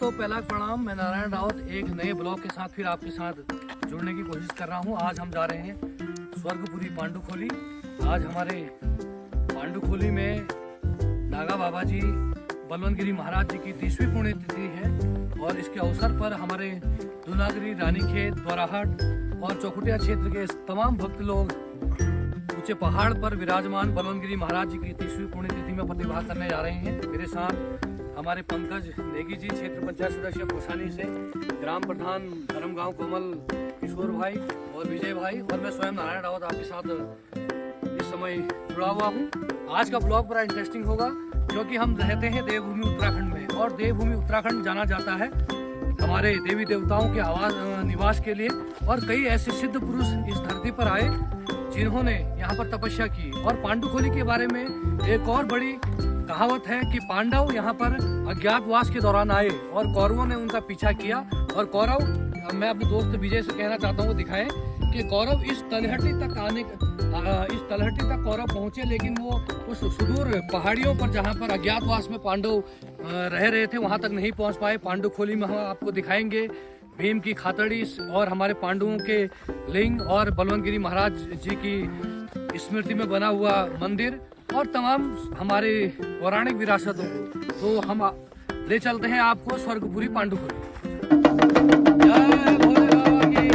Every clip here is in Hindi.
तो पहला प्रणाम, मैं नारायण रावत एक नए ब्लॉग के साथ फिर आपके साथ जुड़ने की कोशिश कर रहा हूं। आज हम जा रहे हैं स्वर्गपुरी पांडुखोली। आज हमारे पांडुखोली में नागा बाबा जी बलवंतगिरी महाराज जी की 30वीं पुण्यतिथि है और इसके अवसर पर हमारे दूनागिरी, रानीखेत, द्वाराहाट और चौखुटिया क्षेत्र के तमाम भक्त लोग ऊंचे पहाड़ पर विराजमान बलवंतगिरी महाराज जी की 30वीं पुण्यतिथि में प्रतिभाग करने जा रहे हैं। मेरे साथ हमारे पंकज नेगी जी, क्षेत्र पंचायत सदस्य कोसानी से, ग्राम प्रधान धर्मगांव कोमल किशोर भाई और विजय भाई, और मैं स्वयं नारायण रावत आपके साथ इस समय जुड़ा हुआ हूँ। आज का ब्लॉग बड़ा इंटरेस्टिंग होगा क्योंकि हम रहते हैं देवभूमि उत्तराखंड में, और देवभूमि उत्तराखंड जाना जाता है हमारे देवी देवताओं के आवास निवास के लिए। और कई ऐसे सिद्ध पुरुष इस धरती पर आए जिन्होंने यहाँ पर तपस्या की। और पांडुखोली के बारे में एक और बड़ी कहावत है कि पांडव यहाँ पर अज्ञातवास के दौरान आए और कौरवों ने उनका पीछा किया। और कौरव, मैं अपने दोस्त विजय से कहना चाहता हूँ, दिखाएं कि कौरव इस तलहटी तक कौरव पहुँचे, लेकिन वो उस सुदूर पहाड़ियों पर जहाँ पर अज्ञातवास में पांडव रह रहे थे वहाँ तक नहीं पहुँच पाए। पांडुखोली में हम आपको दिखाएंगे भीम की खातड़ी और हमारे पांडवों के लिंग और बलवंतगिरी महाराज जी की स्मृति में बना हुआ मंदिर और तमाम हमारे पौराणिक विरासतों को। तो हम ले चलते हैं आपको स्वर्गपुरी पांडुखोली। जय भोले बाबा की,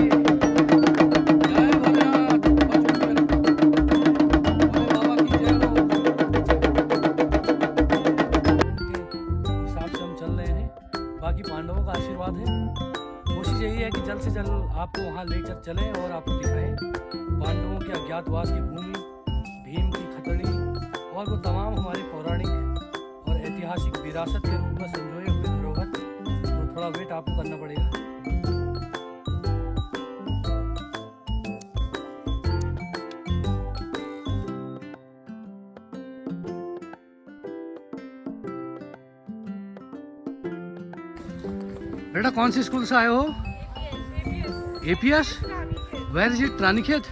जय भोलेनाथ, भोले बाबा की जय हो। उनके हिसाब से हम चल रहे हैं, बाकी पांडवों का आशीर्वाद है। कोशिश यही है कि जल्द से जल्द आपको वहाँ लेकर चलें और आपको दिखाएं पांडवों के अज्ञातवास की भूमि, भीम की खतड़ी और वो तमाम हमारी पौराणिक और ऐतिहासिक विरासत के रूप में संजोए हुए धरोहर। तो थोड़ा वेट आपको करना पड़ेगा। बेटा कौन सी स्कूल से आए हो? APS? Where is it? Ranikhet?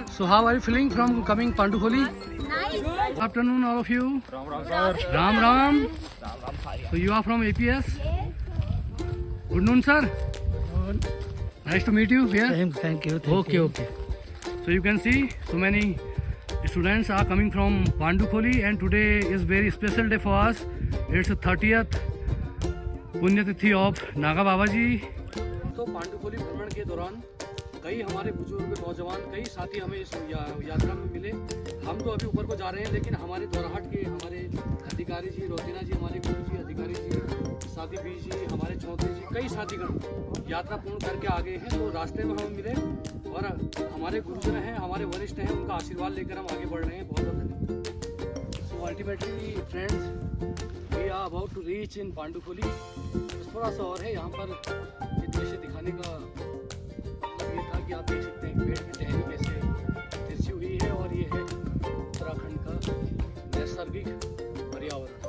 So how are you feeling from coming Pandukholi? Good afternoon all of you. Ram Ram. So you are from APS? Good noon sir. Nice to meet you here. Thank you. Okay. So you can see so many students are coming from Pandukholi, and today is very special day for us. It's the 30th पुण्यतिथि ऑफ नागा बाबा जी। तो पांडुखोली भ्रमण के दौरान कई हमारे बुजुर्ग नौजवान, कई साथी हमें इस यात्रा में मिले। हम तो अभी ऊपर को जा रहे हैं, लेकिन हमारे द्वाराहाट के हमारे अधिकारी जी, रोजिना जी, हमारे गुरु जी, अधिकारी जी, साथी बी जी, हमारे चौधरी जी, कई साथीगण यात्रा पूर्ण करके आ गए हैं। तो रास्ते में हमें मिले और हमारे गुरुजन हैं, हमारे वरिष्ठ हैं, उनका आशीर्वाद लेकर हम आगे बढ़ रहे हैं। बहुत बहुत धन्यवाद। So ultimately friends, we are about to reach in Pandukholi. थोड़ा सा और है यहाँ पर ये दृश्य दिखाने का मतलब ये था कि आप देख सकते हैं पेड़ की टहनी कैसे तिरछी हुई है, और ये है उत्तराखंड का नैसर्गिक पर्यावरण।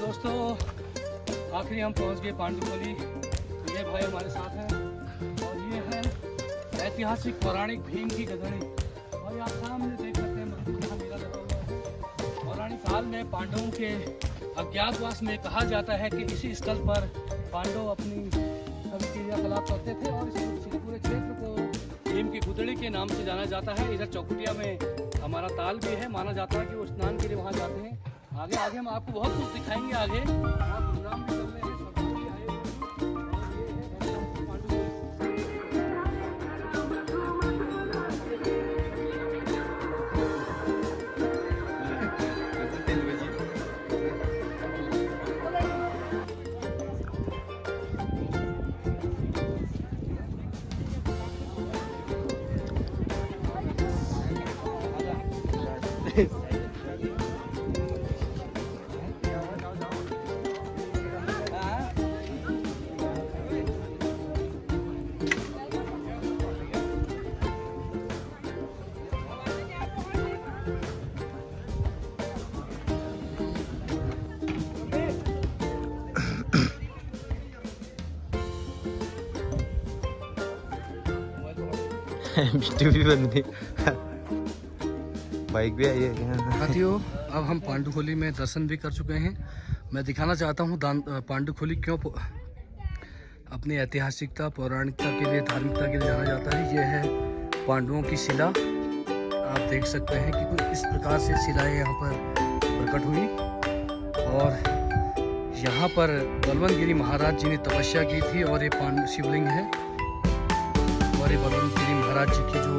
दोस्तों आखिरी हम पहुंच गए पांडुखोली। ये भाई हमारे साथ हैं और ये है ऐतिहासिक पौराणिक भीम की गधड़ी। और आप सामने देख सकते हैं मेला लगा हुआ है। पौराणिक काल में पांडवों के अज्ञातवास में कहा जाता है कि इसी स्थल पर पांडव अपनी सभी क्रियाकलाप करते थे, और इस पूरे क्षेत्र को भीम की गुदड़ी के नाम से जाना जाता है। इधर चौखुटिया में हमारा ताल भी है, माना जाता है कि वो स्नान के लिए वहाँ जाते हैं। आगे हम आपको बहुत कुछ दिखाएंगे। आगे आप प्रोग्राम भी चल रहे हैं, वीडियो भी बनती बाइक भी आई है। साथियों अब हम पांडुखोली में दर्शन भी कर चुके हैं। मैं दिखाना चाहता हूँ पांडुखोली क्यों अपनी ऐतिहासिकता पौराणिकता के लिए धार्मिकता के लिए जाना जाता है। यह है पांडवों की शिला। आप देख सकते हैं कि कुछ इस प्रकार से शिलाएं यहाँ पर प्रकट हुई और यहाँ पर बलवंतगिरी महाराज जी ने तपस्या की थी और ये शिवलिंग है और ये बलवंतगिरी महाराज जी की जो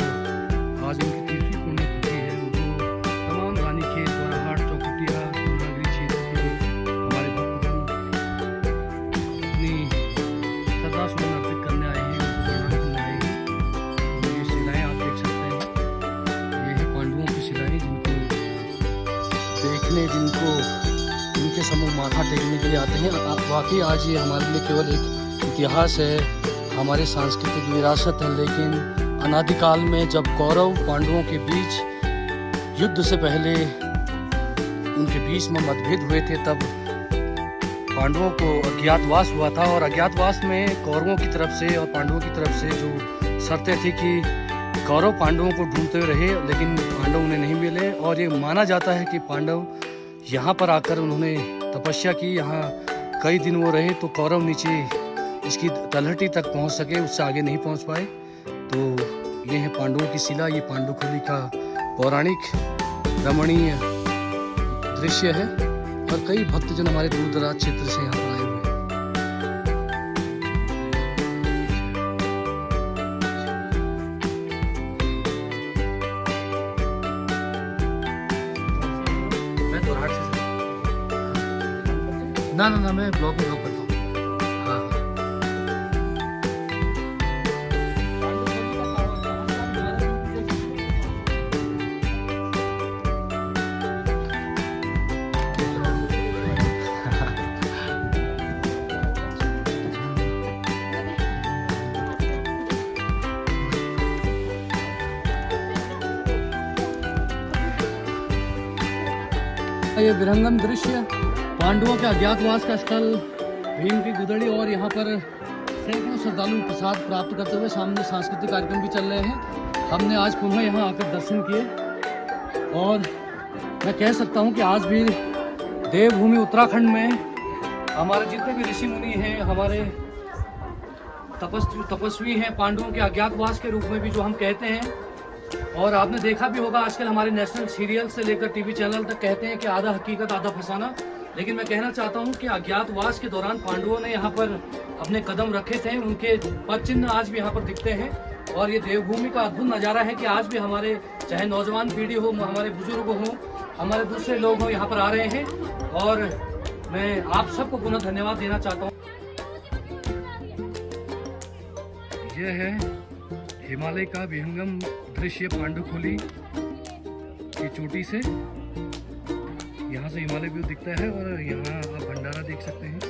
आज उनकी तीसरी पुण्यतिथि है, उनको तमाम रानीखेत बराहाट चौकुटिया नगरी क्षेत्र के हमारे भक्तजन अपनी श्रद्धा सुमन अर्पित करने आए हैं, उनको प्रणाम करने आए हैं। और ये शिलाएं आप देख सकते हैं, ये है पांडवों की शिलाएं जिनको देखने उनके समूह माथा टेकने के लिए आते हैं। वाकई आज ये हमारे लिए केवल एक इतिहास है, हमारी सांस्कृतिक विरासत है, लेकिन अनादिकाल में जब कौरव पांडवों के बीच युद्ध से पहले उनके बीच में मतभेद हुए थे, तब पांडवों को अज्ञातवास हुआ था और अज्ञातवास में कौरवों की तरफ से और पांडवों की तरफ से जो शर्तें थी कि कौरव पांडवों को ढूंढते रहे लेकिन पांडव उन्हें नहीं मिले। और ये माना जाता है कि पांडव यहाँ पर आकर उन्होंने तपस्या की, यहाँ कई दिन वो रहे तो कौरव नीचे इसकी तलहटी तक पहुँच सके, उससे आगे नहीं पहुँच पाए। तो ये है पांडवों की शिला, ये पांडुखोली का पौराणिक रमणीय दृश्य है और कई भक्तजन हमारे दूर दराज क्षेत्र से यहाँ पर आए हुए हैं। मैं तो रात से ना मैं ब्लॉग में करता हूँ। हाँ ये विरंगम दृश्य पांडवों के अज्ञातवास का स्थल भीम की गुदड़ी और यहाँ पर सैकड़ों श्रद्धालु प्रसाद प्राप्त करते हुए सामने सांस्कृतिक कार्यक्रम भी चल रहे हैं। हमने आज पुनः यहाँ आकर दर्शन किए और मैं कह सकता हूँ कि आज भी देवभूमि उत्तराखंड में हमारे जितने भी ऋषि मुनि हैं, हमारे तपस्वी हैं, पांडवों के अज्ञातवास के रूप में भी जो हम कहते हैं। और आपने देखा भी होगा आजकल हमारे नेशनल सीरियल से लेकर टीवी चैनल तक कहते हैं कि आधा हकीकत आधा फसाना, लेकिन मैं कहना चाहता हूं कि अज्ञातवास के दौरान पांडवों ने यहाँ पर अपने कदम रखे थे, उनके पद चिन्ह आज भी यहाँ पर दिखते हैं। और ये देवभूमि का अद्भुत नज़ारा है कि आज भी हमारे चाहे नौजवान पीढ़ी हो, हमारे बुजुर्ग हों, हमारे दूसरे लोग हों, यहाँ पर आ रहे हैं और मैं आप सबको पुनः धन्यवाद देना चाहता हूँ। यह है हिमालय का विहंगम दृश्य पांडुखोली की चोटी से। यहाँ से हिमालय व्यू दिखता है और यहाँ आप भंडारा देख सकते हैं।